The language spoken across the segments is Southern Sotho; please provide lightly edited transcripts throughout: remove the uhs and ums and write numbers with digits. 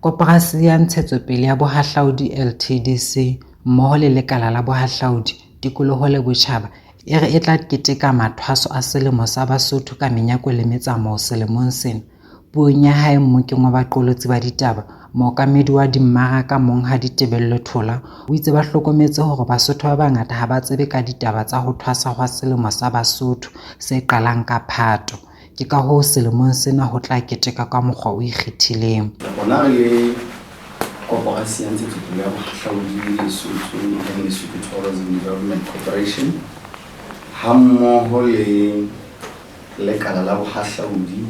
Koporasi ya Ntshetsopele ya Bohahlaudi LTDC mmoho le lekala la bohahlaudi tikoloho le botjhaba e re e tla keteka mathwaso a Selemo sa Basotho ka menyako le metsamao selemong sena. Puong ya hae Mmokeng wa Baqolotsi ba ditaba, mookamedi wa dimmaraka Monghadi Tebello Thola o itse ba hlokometse hore Basotho ba bangata ha ba tsebe ka ditaba tsa ho thwasa hwa Selemo sa Basotho se qalang ka Phato. Ke ka hoo selemong sena ho tla keteka ka mokgwa o ikgethileng. Bona le Koporasi ya Ntshetsopele ya Bohahlaudi le Lesotho e Lesotho Tourism Development Corporation hammoho le lekala la bohahlaudi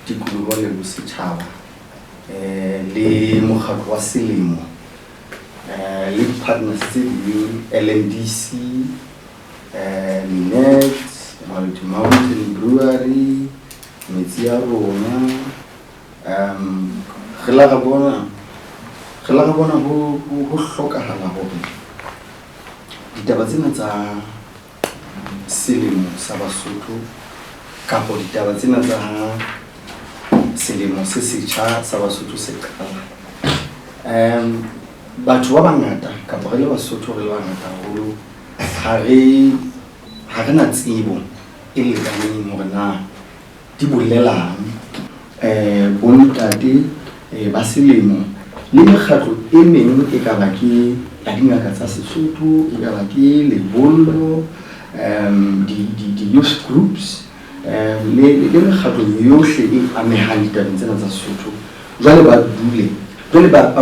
tikoloho le bosetjhaba le mokgatlo wa selemo le partners tse ding LNDC Minet Mountain Brewery metsi ya rona re la ga bona ho hlokahala hore ditaba tsena tsa Selemo sa Basotho kapo ditaba tsena tsa selemo se setjha sa Basotho se qala batho ba bangata kapo re le Basotho re le bangata haholo ha re na tsebo e lekaneng hore na di bolelang bontate ba selemo le mekgatlo e meng e ka ba ke ya dingaka tsa Sesotho e ka ba ke lebollo di youth groups le mekgatlo yohle e amehang ditabeng tsena tsa Sesotho jwale ba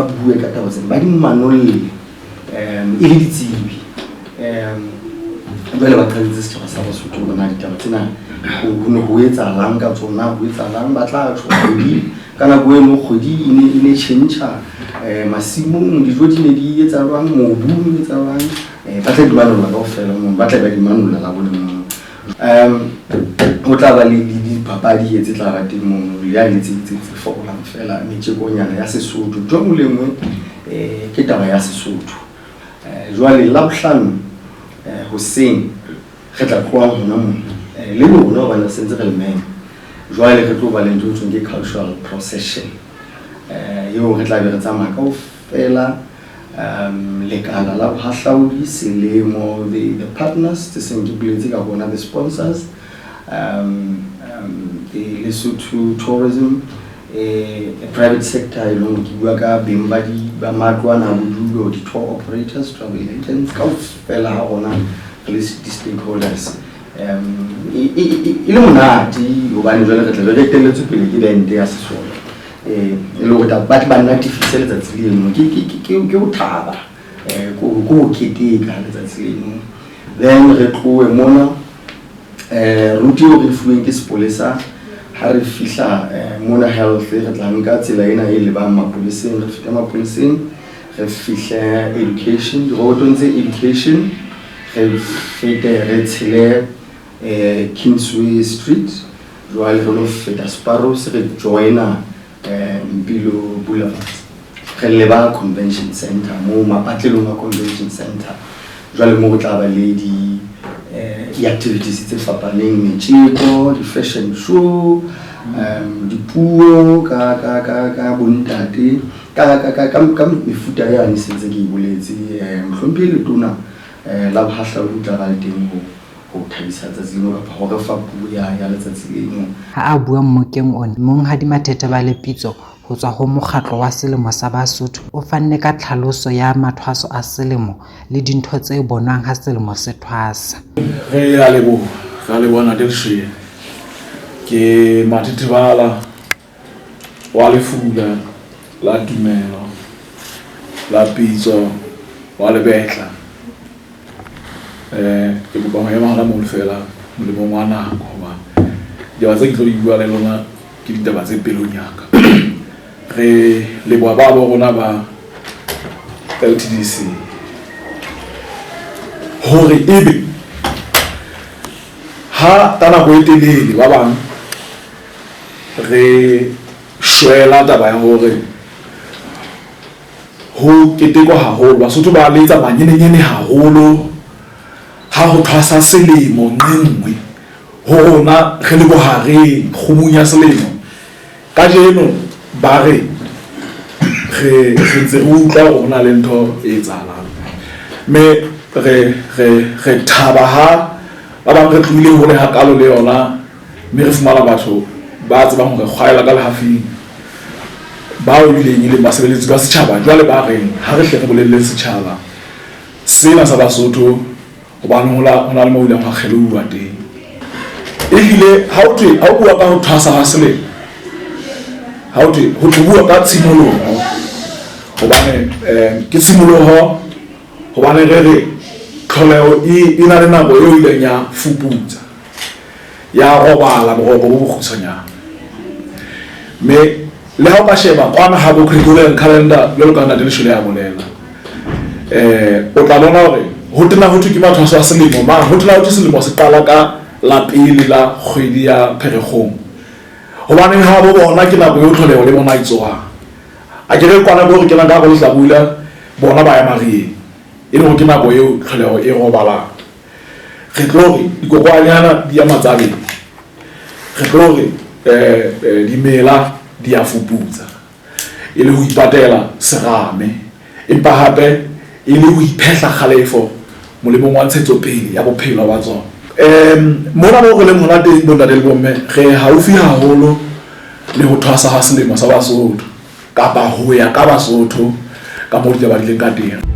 bue ka taba tsena ba di manolle e le ditsebi jwale ba qaditse setjhaba sa Basotho hore na ditaba tsena ho etsahalang ka tsona ho etsahalang ba tla tjho kgwedi ka nako eno kgwedi e ne tjhentjha masimong dijo di ne di etsa jwang mobung etsa jwang ba tla di manolla kaofela ba tla ba di manolla la boleng ho tla ba le dipapadi tse tla ba teng moo ya tse fokolang fela metjekonyana ya Sesotho jwang le nngwe ke taba ya Sesotho jwale la bohlano hoseng re tla tloha hona moo le lona ba la sentse re le meme jwale re tlo ba le ntho ke cultural procession eo re tla be re tsamaya kaofela lekala la bohahlaudi selemo the partners tse seng ke biletse ka bona the sponsors the Lesotho tourism a private sector e leng ke bua ka beng ba matlwana bodulo di tour operators travel agents kaofela ha rona re le stakeholders e le monate hobane jwale re tla re etelletswe pele ke lente ya Sesotho e le hore batho ba natifise letsatsi leno ke ho thaba go keteka letsatsi leno then re tlohe mona ruti o re fuweng ke sepolesa ha re fihla mona health re tla nka tsela ena e le ba mapoleseng re fihla mapoleseng re fihla education dirobotong tse education re fete re tshele Kingsway Street jwale re lo feta Sparrows re joina Mpilo Boulevard re leba convention center mo mapatlelong a convention center jwale mo go tla ba le di activities tse fapaneng metjeko di fashion show dipuo ka bontate ka mefuta ya ne sentse ke boletse mhlompi le tona la bohahlaudi tla ba le teng ho thabisa tsa zino ka hore fa puo ya letsatsi leno ha a bua Mmokeng ona Monghadi Matheta ba le pitso ho tswa ho mokgatlo wa Selemo sa Basotho o fanne ka tlhaloso ya mathwaso a selemo le dintho tse bonwang ha selemo se thwasa re a leboha Delshire ke Mathitebala wa Lefula la Tumelo la Pitso wa Lebetla ke bua ya mahla mo fela mo le mongwana hoba ditaba tse ke tlo di bua le lona ke ditaba tse pelonyaka re le ba rona ba LTDC hore ebe ha tana go etelele ba bang re shwela taba ya hore ho keteko haholo Basotho ba letsa manyenenyene haholo ha ho thwasa selemo nngwe hona re le bohareng kgumunya selemo ka jeno ba re re ntse re utlwa hore hona le ntho e etsahalang mme re thaba ha ba bang re tlohile hole hakalo le yona mme re fumana batho ba tsebang hore kgwaela ka lehafing bao ebileng e leng basebeletsi ba setjhaba jwale ba reng ha re hle re bolelle setjhaba sena sa Basotho hobane ho na le moo ileng ha kgeluwa teng ebile ha o bua ka ho thwasa ha selemo ha o bua ka tshimoloho hobane ke tshimoloho hobane re tlholeho e na le nako eo ileng ya fuputsa ya robala boroko bo bokgutshwanyana mme le ha o ka sheba kwana ha bo curriculum calendar jwalo ka nna le shole ya bolela o tla bona hore ho tena ho thwe ke mathwaso a selemo ma ho tena ho thwe selemo se qala ka la pele la kgwedi ya Pherekgong hobane ha bo bona ke nako eo tlholeho le bona itsoa a ke re kwana bo re kena ka go lehlabula bona ba ya marieng e le go ke nako eo tlholeho e robalang re tlo re dikokwanyana di ya matsabeng re tlo re dimela di a fuputsa e le ho ipatela serame empa hape e le ho iphehla kgalefo molemong wa ntshetsopele ya bophelo ba tsona mona mo re le mona teng bontate le bomme re haufi haholo le ho thwasa ha selemo sa Basotho kapa ho ya ka Basotho ka moo di ba dileng ka teng.